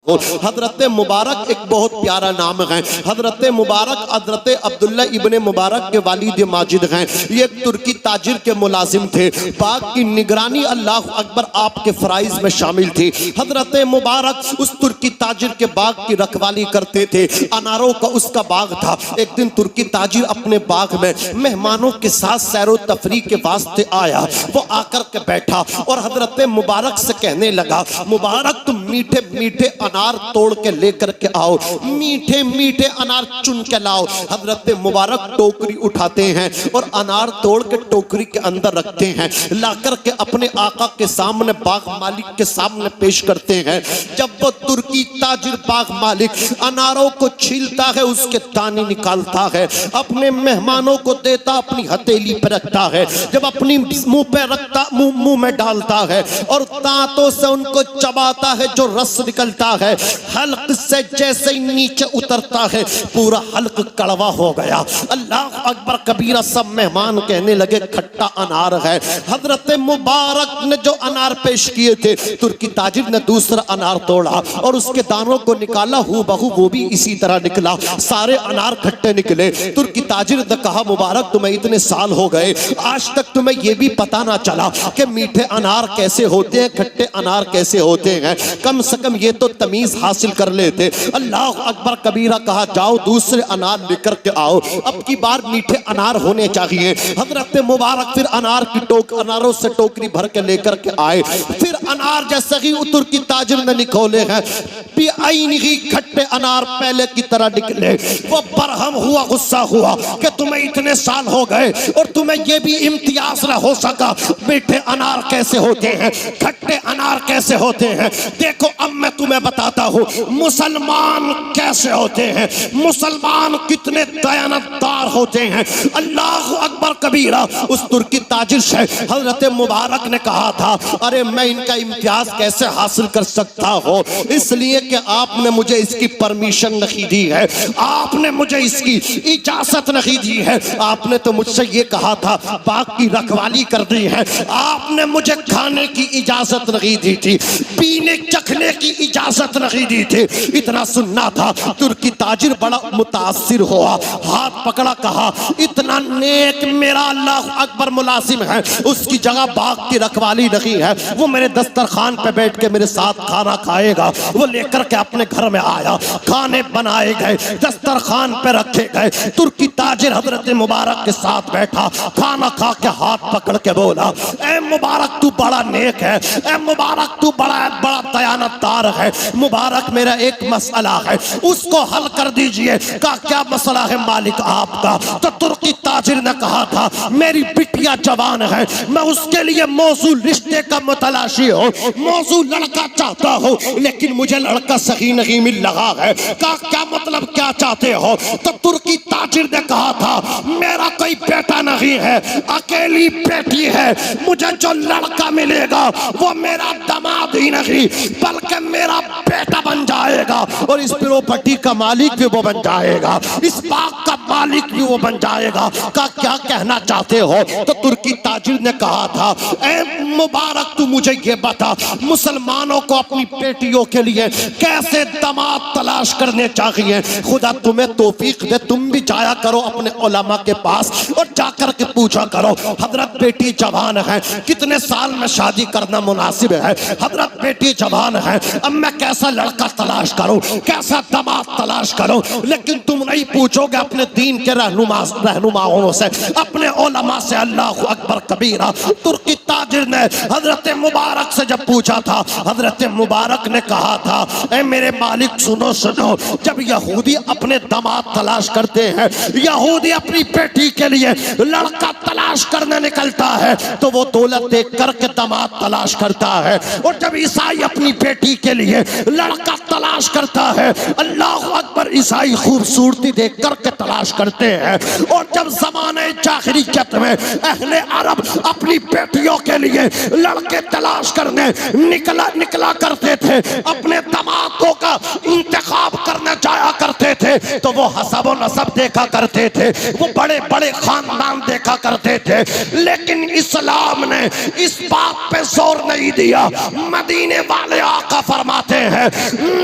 हजरत मुबारक एक बहुत प्यारा नाम है। हजरत मुबारक हजरत अब्दुल्ला इब्ने मुबारक के वालिद माजिद हैं। ये एक तुर्की ताजिर के मुलाजिम थे। बाग की निगरानी अल्लाह अकबर आपके फराइज में शामिल थी। हजरत मुबारक उस तुर्की ताजिर के बाग की रखवाली करते थे। अनारों का उसका बाग था। एक दिन तुर्की ताजिर अपने बाग में मेहमानों के साथ सैरो तफरी के वास्ते आया। वो आकर के बैठा और हजरत मुबारक से कहने लगा, मुबारक तुम मीठे मीठे अनार तोड़ के लेकर के आओ, मीठे मीठे अनार चुन के लाओ। हजरत मुबारक टोकरी उठाते हैं और अनार तोड़ के टोकरी के अंदर रखते हैं। लाकर के अपने आका के सामने बाग मालिक के सामने पेश करते हैं। जब वो तुर्की ताजिर बाग मालिक अनारों को छीलता है, उसके दाने निकालता है, अपने मेहमानों को देता, अपनी हथेली पर रखता है, जब अपनी मुंह पे रखता, मुंह में डालता है और दांतों से उनको चबाता है, जो रस निकलता है हल्क से जैसे ही नीचे उतरता है पूरा हल्क कड़वा हो गया। अल्लाह अकबर कबीरा। सब मेहमान कहने लगे खट्टा अनार है। हजरत मुबारक ने जो अनार पेश किए थे, तुर्की ताजिर ने दूसरा अनार तोड़ा और उसके दानों को निकाला, हूँ बहू वो भी इसी तरह निकला, सारे अनार खट्टे निकले। तुर्की ताजिर ने कहा, मुबारक तुम्हें इतने साल हो गए, आज तक तुम्हें यह भी पता ना चला कि मीठे अनार कैसे होते हैं, खट्टे अनार कैसे होते हैं, कम से कम ये तो तमीज हासिल कर लेते। अल्लाह अकबर कबीरा। कहा, जाओ दूसरे अनार लेकर के आओ, अब की बार मीठे अनार होने चाहिए। हजरत मुबारक फिर अनार की अनारों से टोकरी भर के लेकर के आए। फिर अनार जैसे ही तुर्की ताजिर ने निकोले हैं, ही खट्टे अनार पहले की तरह निकले। वो बरहम हुआ, गुस्सा हुआ कि तुम्हें इतने साल हो गए और तुम्हें यह भी इम्तियाज न हो सका मीठे अनार कैसे होते हैं, खट्टे अनार कैसे होते हैं। देखो अब मैं तुम्हें बताता हूँ मुसलमान कैसे होते हैं, मुसलमान कितने दयानतदार होते हैं। अल्लाह अकबर कबीरा। उस तुर्की ताजिर से हजरत मुबारक ने कहा था, अरे मैं इनका इम्तियाज कैसे हासिल कर सकता हूँ, इसलिए कि आपने मुझे इसकी परमिशन नहीं दी है, आपने मुझे इसकी इजाजत नहीं दी है। आपने तो मुझसे ये कहा था बाग की रखवाली कर दी है, आपने मुझे खाने की इजाजत नहीं दी थी, पीने चखने की इजाजत नहीं दी थी। इतना सुनना था। तुर्की ताजिर बड़ा मुतासिर हुआ, हाथ पकड़ा, कहा, इतना नेक मेरा अल्लाह अकबर मुलाजिम है, उसकी जगह बाग की रखवाली नहीं है, वो मेरे दस्तरखान पे बैठ के मेरे साथ खाना खाएगा। वो लेकर के अपने घर में आया, खाने बनाए गए, दस्तरखान पे रखे गए। तुर्की ताजिर हजरत मुबारक के साथ बैठा, खाना खा के हाथ पकड़ के बोला, ए मुबारक तू बड़ा नेक है, ए मुबारक तू बड़ा दयानतदार है, मुबारक मेरा एक मसला है, उसको हल कर दीजिए। का क्या मसला है मालिक आपका? तो तुर्की ताजिर ने कहा था, मेरी बिटिया जवान है, मैं उसके लिए मौजू रिश्ते का मुतलाशी हूँ, मौजू लड़का चाहता हूँ, लेकिन मुझे लड़का सही नहीं मिल रहा है। का क्या मतलब, क्या चाहते हो? तो तुर्की ताजिर ने कहा था, मेरा कोई बेटा नहीं है, अकेली बेटी है, मुझे जो लड़का मिलेगा वो मेरा दामाद ही नहीं बल्कि मेरा बेटा बन जाएगा और इस प्रॉपर्टी का मालिक भी वो बन जाएगा, इस बाग का मालिक भी वो बन जाएगा। का क्या कहना चाहते हो? तो तुर्की ताजिर ने कहा था, ए मुबारक तू मुझे ये बता, मुसलमानों को अपनी बेटियों के लिए कैसे दामाद तलाश करने चाहिए? खुदा तुम्हें तौफीक दे, तुम भी जाया करो अपने उलमा के पास और जाकर के पूछा करो, हजरत बेटी जवान है, कितने साल में शादी करना मुनासिब है, हजरत बेटी जवान है, अब मैं कैसा लड़का तलाश करूं, कैसा दामाद तलाश करूं? लेकिन तुम नहीं पूछोगे अपने दीन के रहनुमाओं से, अपने उलमा से। अल्लाह अकबर कबीरा। तुर्की ताजिर ने हजरत मुबारक से जब पूछा था, हजरत मुबारक ने कहा था, ए मेरे मालिक सुनो सुनो, जब यहूदी अपने दामाद तलाश करते हैं, यहूदी अपनी बेटी के लिए लड़का तलाश करने निकलता है तो वो दौलत देख करके दामाद तलाश करता है, और जब ईसाई अपनी बेटी के लिए लड़का तलाश करता है, अल्लाह अकबर, ईसाई खूबसूरती देख करके तलाश करते हैं। और जब जमाने जाहिलियत में अहले अरब अपनी बेटियों के लिए लड़के तलाश करने निकला करते थे, अपने दामादों का इंतखाब करने जाया करते थे तो वो हसब व नसब देखा करते थे, वो बड़े बड़े खानदान देखा करते थे। लेकिन इस्लाम ने इस बात पे जोर नहीं दिया। मदीने वाले आका फरमाते हैं,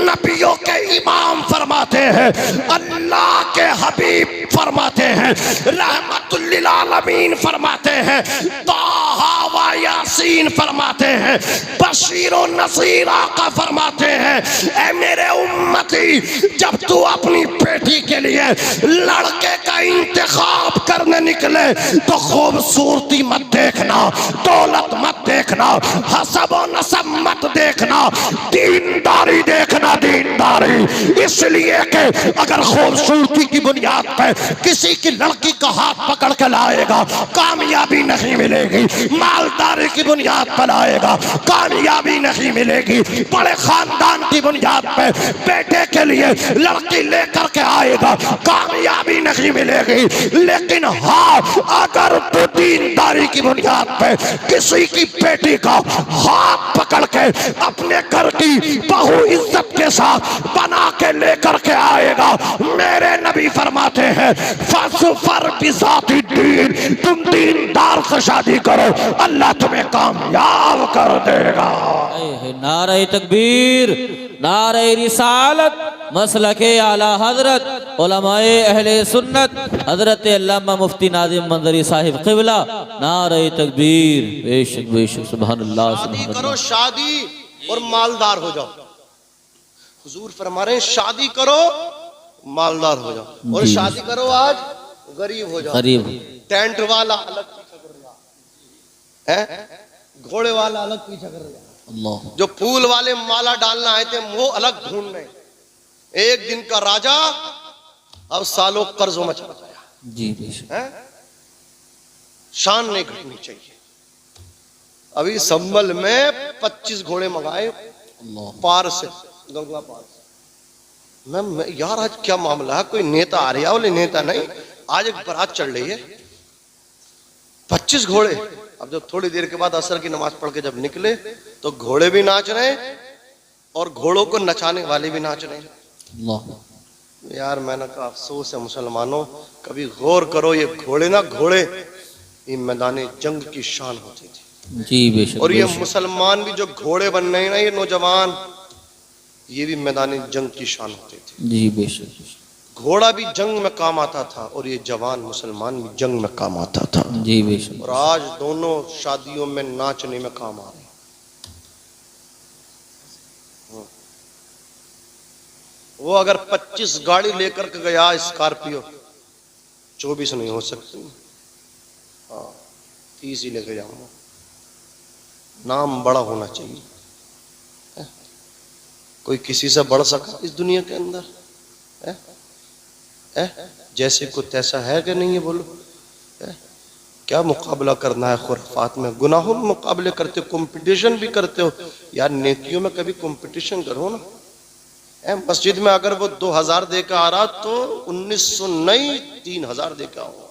नबियों के इमाम फरमाते हैं, अल्लाह के हबीब फरमाते हैं, रहमतुल लिल आलमीन फरमाते हैं, ताहा व यासीन फरमाते हैं, बशीर व नज़ीर आका फरमाते हैं, ऐ मेरे उम्मती, जब तू अपनी बेटी के लिए लड़के का इंतखाब करने निकले तो खूबसूरती मत देखना, दौलत मत देखना, हसब व नसब मत देखना, दीनदारी देखना, दीनदारी। इसलिए कि अगर खूबसूरती की बुनियाद पे किसी की लड़की का हाथ पकड़ के लाएगा, कामयाबी नहीं मिलेगी। मालदारी की बुनियाद पर लाएगा, कामयाबी नहीं मिलेगी। बड़े खानदान की बुनियाद पे बेटे के लिए लड़की लेकर के आएगा, कामयाबी नहीं मिलेगी। लेकिन हाँ, अगर तो दीनदारी की बुनियाद पे किसी की बेटी का हाथ पकड़ के अपने घर की बहु इज्जत के साथ बना के लेकर के आएगा, मेरे नबी फरमाते हैं, फसफर बिज़ाति दीन, तुम दीनदार से शादी करो, अल्लाह तुम्हें कामयाब कर देगा। नारे तकबीर, नारे रिसालत, मसलके आला हजरत उलमाए अहले सुन्नत हजरत अल्लामा मुफ्ती नाज़िम मंजरी साहिब क़िबला, नारे तकबीर। बेशक बेशक, सुभान अल्लाह। शादी करो, शादी और मालदार हो जाओ। हुजूर फरमा रहे हैं, शादी करो मालदार हो जाओ, और शादी करो आज गरीब हो जाओ। गरीब टेंट वाला अलग पीछा कर रहा है, घोड़े वाला अलग पीछा कर रहा है, जो फूल वाले माला डालना आए थे वो अलग ढूंढ रहे। एक दिन का राजा अब सालों कर्जों में चला गया। जी बेशक, शान नहीं घटनी चाहिए। अभी संभल में 25 घोड़े मंगाए पार से, गंगा पार से। मैं यार आज क्या मामला है, कोई नेता आ रहा है? बोले नेता नहीं, आज एक बारात चल रही है, 25 घोड़े। अब जब थोड़ी देर के बाद असर की नमाज पढ़ के जब निकले तो घोड़े भी नाच रहे और घोड़ों को नचाने वाले भी नाच रहे। यार मैंने कहा अफसोस है मुसलमानों, कभी गौर करो, ये घोड़े ना घोड़े ये मैदान जंग की शान होती थी। जी बेशक। और ये मुसलमान भी जो घोड़े बन रहे हैं ना, ये नौजवान, ये भी मैदान जंग की शान होती थी। जी बेशक। घोड़ा भी जंग में काम आता था और ये जवान मुसलमान भी जंग में काम आता था। जी बेशक। और आज दोनों शादियों में नाचने में काम आ रहे हैं। वो अगर 25 गाड़ी लेकर के गया स्कॉर्पियो, 24 नहीं हो सकती, हाँ 30 ही लेके जाऊंगा। नाम बड़ा होना चाहिए। कोई किसी से बढ़ सका इस दुनिया के अंदर? जैसे को तैसा है कि नहीं है? बोलो क्या मुकाबला करना है खुराफात में? गुनाहों में मुकाबले करते हो, कंपटीशन भी करते हो। यार नेकियों में कभी कंपटीशन करो ना। मस्जिद में अगर वो 2000 दे के आ रहा तो 1900 नहीं 3000 दे के आओ।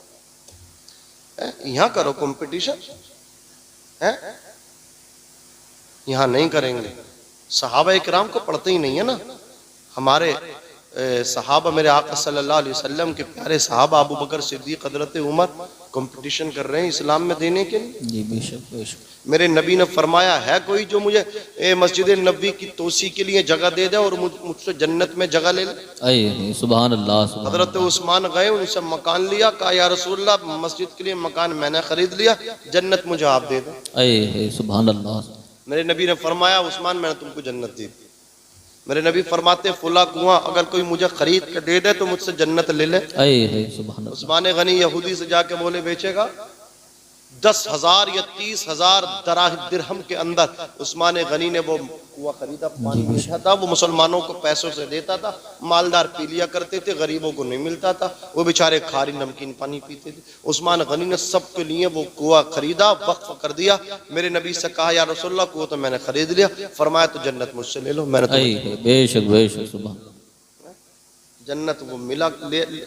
यहाँ करो कंपटीशन, यहाँ नहीं करेंगे। सहाबा इकराम को पढ़ते ही नहीं है ना। हमारे सहाबा, मेरे आका सल्लल्लाहु अलैहि वसल्लम के प्यारे सहाबा अबू बकर सिद्दीक, हज़रत उमर कंपटीशन कर रहे हैं इस्लाम में देने के लिए। जी बेशक बेशक। मेरे नबी ने फरमाया है कोई जो मुझे मस्जिद नबी की तोसी के लिए जगह दे दे और मुझसे जन्नत में जगह ले ले। सुभान अल्लाह। हज़रत उस्मान गए, उनसे मकान लिया, कहा या रसूलल्लाह मस्जिद के लिए मकान मैंने खरीद लिया, जन्नत मुझे आप दे दो। सुभान अल्लाह। मेरे नबी ने फरमाया उस्मान मैंने तुमको जन्नत दी। मेरे नबी फरमाते फुला कुआं अगर कोई मुझे खरीद के दे दे तो मुझसे जन्नत ले ले। उस्मान गनी यहूदी से जाके बोले बेचेगा? 10,000 या 30,000 दिरहम के अंदर उस्मान गनी ने वो कुआं खरीदा। पानी मीठा था, वो मुसलमानों को पैसों से देता था, मालदार पी लिया करते थे, गरीबों को नहीं मिलता था, वो बेचारे खारी नमकीन पानी पीते थे। उस्मान गनी ने सबके लिए वो कुआं खरीदा, वक्फ कर दिया। मेरे नबी से कहा या रसूलल्लाह कुआं तो मैंने खरीद लिया। फरमाया तो जन्नत मुझसे ले लो। मैंने बेशक बेशक सुभान। जन्नत वो मिला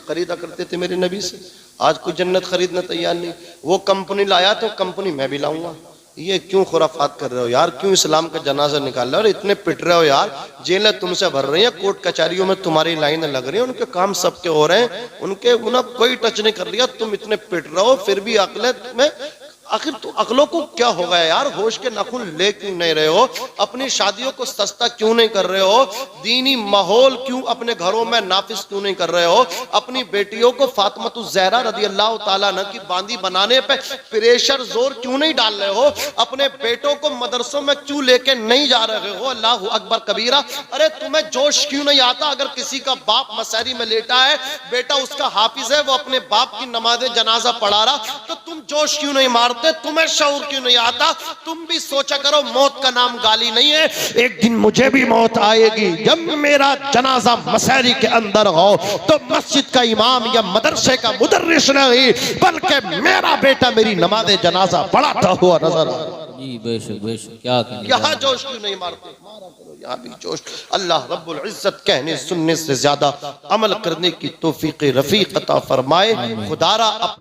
खरीदा करते थे मेरे नबी से। आज कोई जन्नत खरीदना तैयार नहीं। वो कंपनी लाया तो कंपनी मैं भी लाऊंगा, ये क्यों खुराफात कर रहे हो यार, क्यों इस्लाम का जनाजा निकाल रहे हो और इतने पिट रहे हो यार, जेलें तुमसे भर रही हैं, कोर्ट कचहरियों में तुम्हारी लाइनें लग रही हैं, उनके काम सबके हो रहे हैं, उनके उन्हें कोई टच नहीं कर लिया, तुम इतने पिट रहे हो, फिर भी अकलें तुम्हें, आखिर तो अकलों को क्या हो गया यार, होश के नाखून ले क्यों नहीं रहे हो, अपनी शादियों को सस्ता क्यों नहीं कर रहे हो, दीनी माहौल क्यों अपने घरों में नाफिज क्यों नहीं कर रहे हो, अपनी बेटियों को फातिमा ज़हरा रज़ी अल्लाह ताला अन्हा की बांदी बनाने पे प्रेशर जोर क्यों नहीं डाल रहे हो, अपने बेटों को मदरसों में क्यों लेके नहीं जा रहे हो, अल्लाह अकबर कबीरा। अरे तुम्हें जोश क्यों नहीं आता, अगर किसी का बाप मसहरी में लेटा है, बेटा उसका हाफिज है, वो अपने बाप की नमाज जनाजा पढ़ा रहा, तो तुम जोश क्यों नहीं मारते, तुम्हें शऊर क्यों नहीं आता, तुम भी सोचा करो मौत का नाम गाली नहीं है, एक दिन मुझे भी मौत आएगी, जब मेरा जनाजा मसहरी के अंदर हो तो मस्जिद का इमाम या मदरसे का मुदर्रिस नहीं बल्कि मेरा बेटा मेरी नमाज जनाजा पढ़ाता हुआ नजर आ। जी बेशक बेशक, क्या कहने, यहाँ जोश क्यों नहीं मारते, मारा करो यहाँ भी जोश। अल्लाह रब्बुल इज्जत कहने सुनने से ज्यादा अमल करने की तौफीक रफीक अता फरमाए। खुदारा